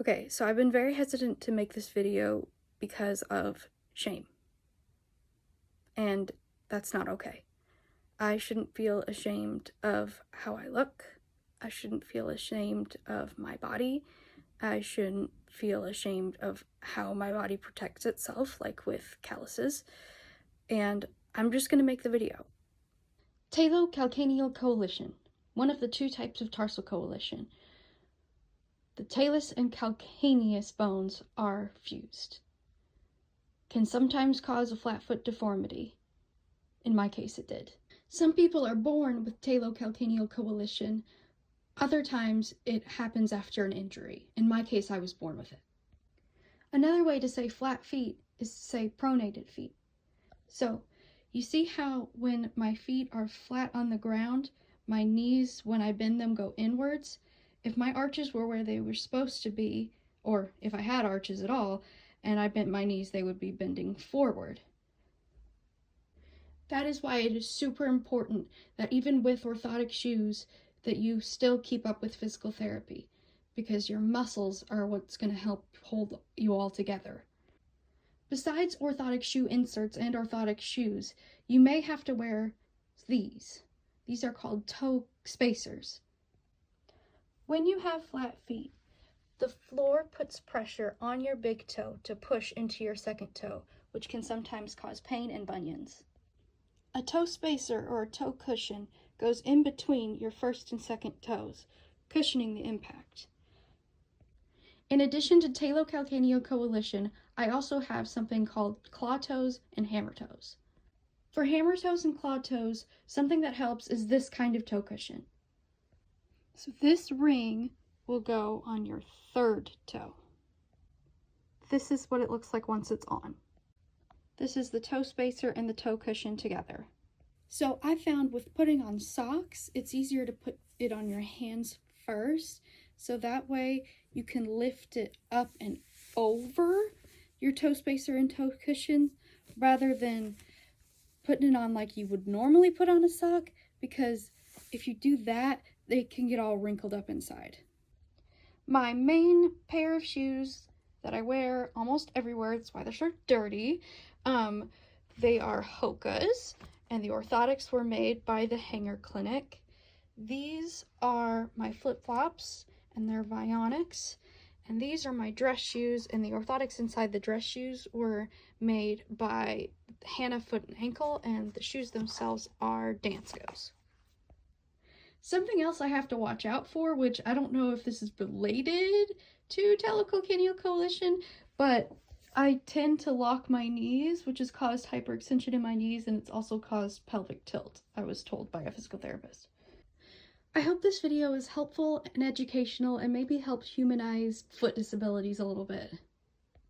Okay, so I've been very hesitant to make this video because of shame. And that's not okay. I shouldn't feel ashamed of how I look. I shouldn't feel ashamed of my body. I shouldn't feel ashamed of how my body protects itself, like with calluses. And I'm just gonna make the video. Talocalcaneal, one of the two types of tarsal coalition. The talus and calcaneus bones are fused. Can sometimes cause a flat foot deformity. In my case, it did. Some people are born with Talocalcaneal, other times it happens after an injury. In my case, I was born with it. Another way to say flat feet is to say pronated feet. So, you see how when my feet are flat on the ground, my knees, when I bend them, go inwards? If my arches were where they were supposed to be, or if I had arches at all, and I bent my knees, they would be bending forward. That is why it is super important that even with orthotic shoes, that you still keep up with physical therapy, because your muscles are what's going to help hold you all together. Besides orthotic shoe inserts and orthotic shoes, you may have to wear these. These are called toe spacers. When you have flat feet, the floor puts pressure on your big toe to push into your second toe, which can sometimes cause pain and bunions. A toe spacer or a toe cushion goes in between your first and second toes, cushioning the impact. In addition to Talocalcaneal, I also have something called claw toes and hammer toes. For hammer toes and claw toes, something that helps is this kind of toe cushion. So this ring will go on your third toe. This is what it looks like once it's on. This is the toe spacer and the toe cushion together. So I found with putting on socks, it's easier to put it on your hands first, so that way you can lift it up and over your toe spacer and toe cushion rather than putting it on like you would normally put on a sock, because if you do that, they can get all wrinkled up inside. My main pair of shoes that I wear almost everywhere, that's why they're so dirty, they are Hoka's, and the orthotics were made by the Hanger Clinic. These are my flip-flops, and they're Vionics, and these are my dress shoes, and the orthotics inside the dress shoes were made by Hannah Foot and Ankle, and the shoes themselves are Dansko's. Something else I have to watch out for, which I don't know if this is related to Talocalcaneal, but I tend to lock my knees, which has caused hyperextension in my knees, and it's also caused pelvic tilt, I was told by a physical therapist. I hope this video is helpful and educational and maybe helps humanize foot disabilities a little bit.